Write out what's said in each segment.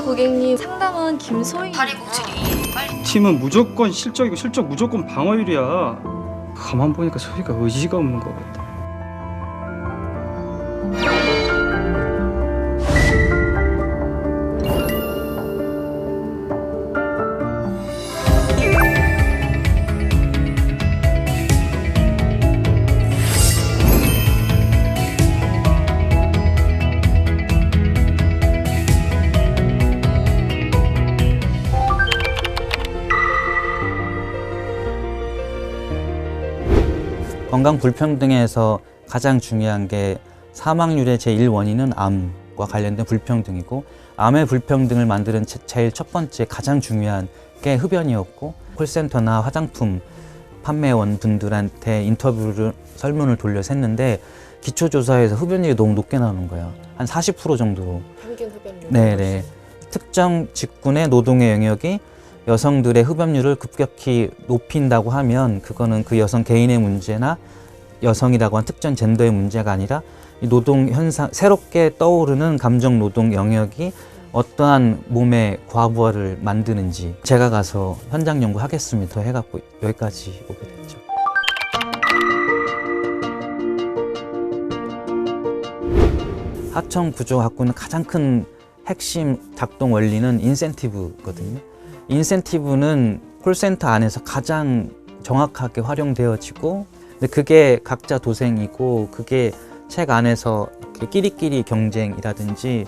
고객님, 상담은 김소희. 다리 고치리 빨리. 팀은 무조건 실적이고 실적 무조건 방어율이야. 가만 보니까 소희가 의지가 없는 것 같다. 건강 불평등에서 가장 중요한 게 사망률의 제1원인은 암과 관련된 불평등이고, 암의 불평등을 만드는 제일 첫 번째 가장 중요한 게 흡연이었고, 콜센터나 화장품 판매원 분들한테 인터뷰를 설문을 돌려서 했는데 기초조사에서 흡연율이 너무 높게 나오는 거예요. 한 40% 정도. 평균 흡연율. 네네. 특정 직군의 노동의 영역이 여성들의 흡연율을 급격히 높인다고 하면 그거는 그 여성 개인의 문제나 여성이라고 한 특정 젠더의 문제가 아니라 이 노동 현상, 새롭게 떠오르는 감정 노동 영역이 어떠한 몸의 과부하를 만드는지 제가 가서 현장 연구하겠습니다 해갖고 여기까지 오게 됐죠. 하청 구조가 갖고 있는 가장 큰 핵심 작동 원리는 인센티브거든요. 인센티브는 콜센터 안에서 가장 정확하게 활용되어지고, 근데 그게 각자 도생이고, 그게 책 안에서 끼리끼리 경쟁이라든지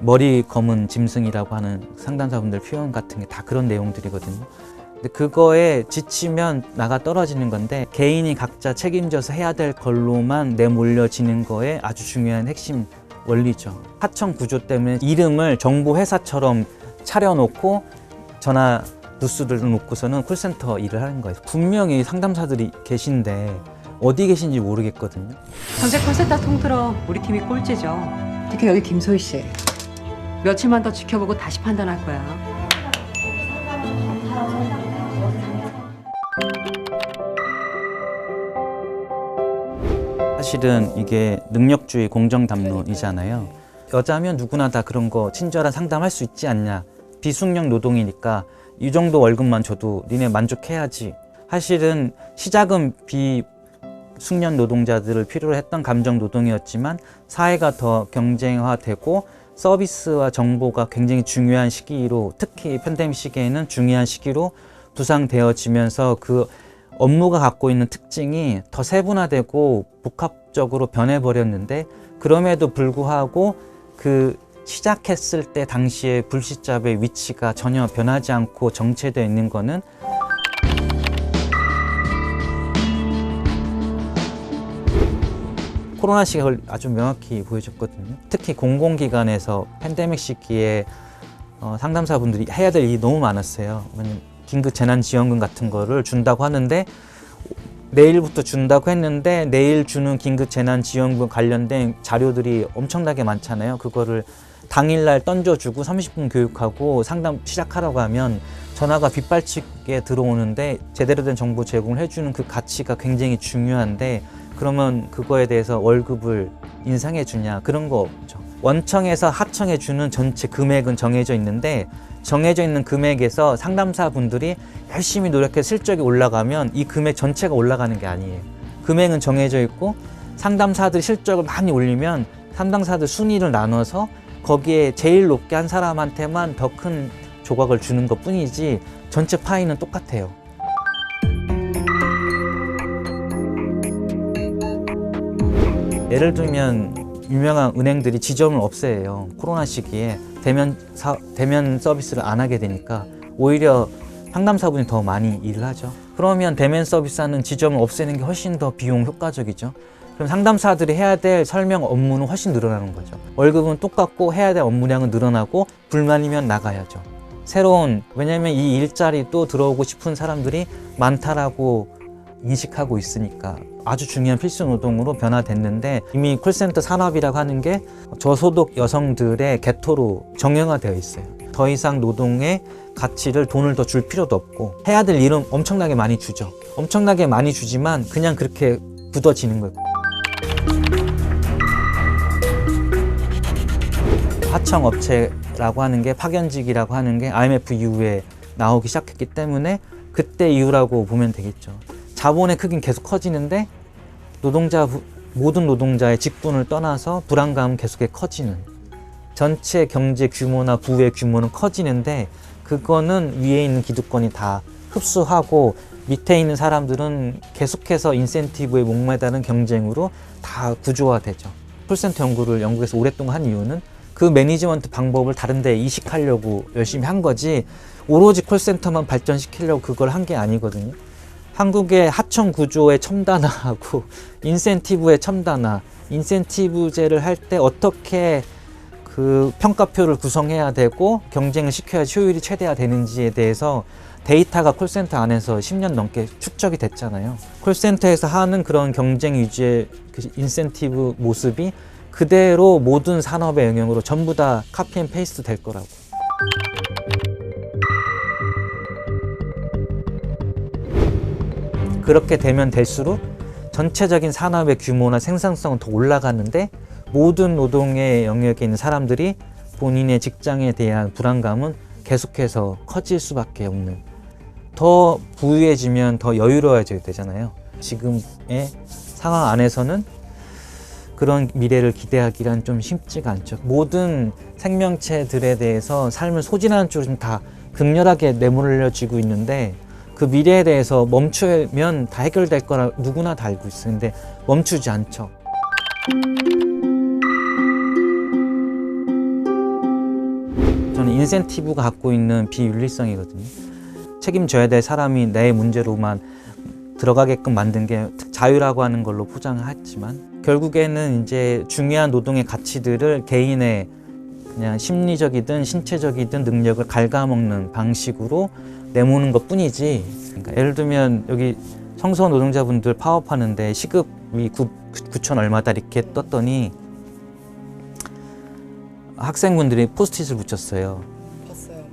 머리 검은 짐승이라고 하는 상담사분들 표현 같은 게 다 그런 내용들이거든요. 근데 그거에 지치면 나가 떨어지는 건데, 개인이 각자 책임져서 해야 될 걸로만 내몰려지는 거에 아주 중요한 핵심 원리죠. 하청 구조 때문에 이름을 정보 회사처럼 차려놓고 전화 부스를 놓고서는 콜센터 일을 하는 거예요. 분명히 상담사들이 계신데 어디 계신지 모르겠거든요. 전체 콜센터 통틀어 우리 팀이 꼴찌죠. 특히 여기 김소희 씨. 며칠만 더 지켜보고 다시 판단할 거야. 사실은 이게 능력주의 공정담론이잖아요. 여자면 누구나 다 그런 거 친절한 상담할 수 있지 않냐. 비숙련 노동이니까 이 정도 월급만 줘도 니네 만족해야지. 사실은 시작은 비숙련 노동자들을 필요로 했던 감정 노동이었지만 사회가 더 경쟁화되고 서비스와 정보가 굉장히 중요한 시기로, 특히 팬데믹 시기에는 중요한 시기로 부상되어지면서 그 업무가 갖고 있는 특징이 더 세분화되고 복합적으로 변해버렸는데, 그럼에도 불구하고 그 시작했을 때 당시의 불시잡의 위치가 전혀 변하지 않고 정체되어 있는 거는 코로나 시기가 아주 명확히 보여줬거든요. 특히 공공기관에서 팬데믹 시기에 상담사분들이 해야 될 일이 너무 많았어요. 긴급 재난지원금 같은 거를 준다고 하는데, 내일부터 준다고 했는데 내일 주는 긴급 재난지원금 관련된 자료들이 엄청나게 많잖아요. 그거를 당일날 던져주고 30분 교육하고 상담 시작하라고 하면 전화가 빗발치게 들어오는데, 제대로 된 정보 제공을 해주는 그 가치가 굉장히 중요한데, 그러면 그거에 대해서 월급을 인상해 주냐, 그런 거 없죠. 원청에서 하청해 주는 전체 금액은 정해져 있는데, 정해져 있는 금액에서 상담사분들이 열심히 노력해서 실적이 올라가면 이 금액 전체가 올라가는 게 아니에요. 금액은 정해져 있고, 상담사들이 실적을 많이 올리면 상담사들 순위를 나눠서 거기에 제일 높게 한 사람한테만 더 큰 조각을 주는 것 뿐이지 전체 파이는 똑같아요. 예를 들면 유명한 은행들이 지점을 없애요. 코로나 시기에 대면 서비스를 안 하게 되니까 오히려 상담사분이 더 많이 일을 하죠. 그러면 대면 서비스하는 지점을 없애는 게 훨씬 더 비용 효과적이죠. 그럼 상담사들이 해야 될 설명 업무는 훨씬 늘어나는 거죠. 월급은 똑같고 해야 될 업무량은 늘어나고, 불만이면 나가야죠. 왜냐면 이 일자리도 들어오고 싶은 사람들이 많다라고 인식하고 있으니까 아주 중요한 필수 노동으로 변화됐는데, 이미 콜센터 산업이라고 하는 게 저소득 여성들의 개토로 정형화되어 있어요. 더 이상 노동의 가치를, 돈을 더 줄 필요도 없고, 해야 될 일은 엄청나게 많이 주죠. 엄청나게 많이 주지만 그냥 그렇게 굳어지는 거예요. 하청 업체라고 하는 게 파견직이라고 하는 게 IMF 이후에 나오기 시작했기 때문에 그때 이후라고 보면 되겠죠. 자본의 크기는 계속 커지는데 모든 노동자의 직분을 떠나서 불안감은 계속 커지는, 전체 경제 규모나 부의 규모는 커지는데 그거는 위에 있는 기득권이 다 흡수하고 밑에 있는 사람들은 계속해서 인센티브에 목매다는 경쟁으로 다 구조화되죠. 콜센터 연구를 영국에서 오랫동안 한 이유는 그 매니지먼트 방법을 다른 데 이식하려고 열심히 한 거지, 오로지 콜센터만 발전시키려고 그걸 한 게 아니거든요. 한국의 하청 구조의 첨단화하고 인센티브의 첨단화, 인센티브제를 할 때 어떻게 그 평가표를 구성해야 되고 경쟁을 시켜야지 효율이 최대화되는지에 대해서 데이터가 콜센터 안에서 10년 넘게 축적이 됐잖아요. 콜센터에서 하는 그런 경쟁 위주의 그 인센티브 모습이 그대로 모든 산업의 영역으로 전부 다 카피 앤 페이스트 될 거라고. 그렇게 되면 될수록 전체적인 산업의 규모나 생산성은 더 올라가는데 모든 노동의 영역에 있는 사람들이 본인의 직장에 대한 불안감은 계속해서 커질 수밖에 없는, 더 부유해지면 더 여유로워져야 되잖아요. 지금의 상황 안에서는 그런 미래를 기대하기란 좀 쉽지가 않죠. 모든 생명체들에 대해서 삶을 소진하는 쪽으로 좀 다 극렬하게 내몰려지고 있는데 그 미래에 대해서 멈추면 다 해결될 거라 누구나 다 알고 있어요. 근데 멈추지 않죠. 저는 인센티브가 갖고 있는 비윤리성이거든요. 책임져야 될 사람이 내 문제로만 들어가게끔 만든 게 자유라고 하는 걸로 포장을 했지만 결국에는 이제 중요한 노동의 가치들을 개인의 그냥 심리적이든 신체적이든 능력을 갉아먹는 방식으로 내모는 것 뿐이지. 그러니까 예를 들면 여기 청소 노동자분들 파업하는데 시급이 9천 얼마다 이렇게 떴더니 학생분들이 포스트잇을 붙였어요. 봤어요.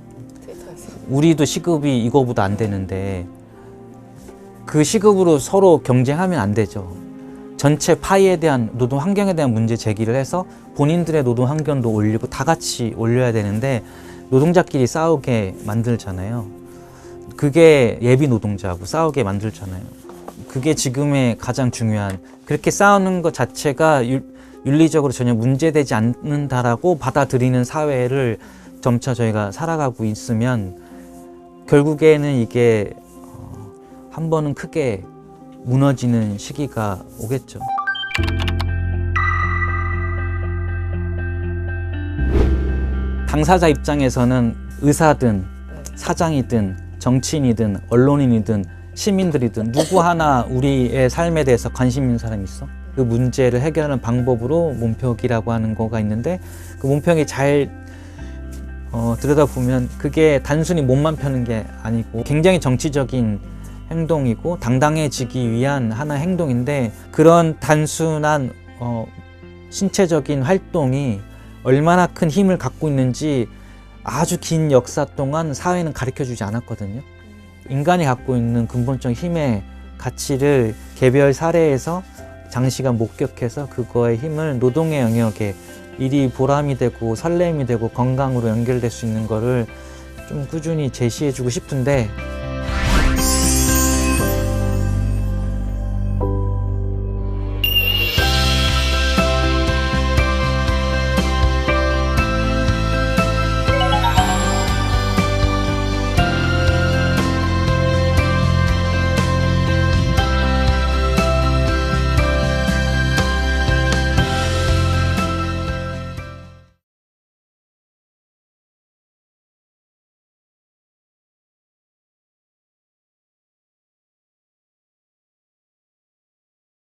트위터에서. 우리도 시급이 이거보다 안 되는데 그 시급으로 서로 경쟁하면 안 되죠. 전체 파이에 대한 노동 환경에 대한 문제 제기를 해서 본인들의 노동 환경도 올리고 다 같이 올려야 되는데 노동자끼리 싸우게 만들잖아요. 그게 예비 노동자하고 싸우게 만들잖아요. 그게 지금의 가장 중요한, 그렇게 싸우는 것 자체가 윤리적으로 전혀 문제되지 않는다라고 받아들이는 사회를 점차 저희가 살아가고 있으면 결국에는 이게 한 번은 크게 무너지는 시기가 오겠죠. 당사자 입장에서는 의사든 사장이든 정치인이든 언론인이든 시민들이든 누구 하나 우리의 삶에 대해서 관심 있는 사람이 있어? 그 문제를 해결하는 방법으로 몸표기라고 하는 거가 있는데 그 몸표기 잘 들여다보면 그게 단순히 몸만 펴는 게 아니고 굉장히 정치적인 행동이고 당당해지기 위한 하나의 행동인데 그런 단순한 신체적인 활동이 얼마나 큰 힘을 갖고 있는지 아주 긴 역사 동안 사회는 가르쳐주지 않았거든요. 인간이 갖고 있는 근본적 힘의 가치를 개별 사례에서 장시간 목격해서 그거의 힘을 노동의 영역에 일이 보람이 되고 설렘이 되고 건강으로 연결될 수 있는 거를 좀 꾸준히 제시해주고 싶은데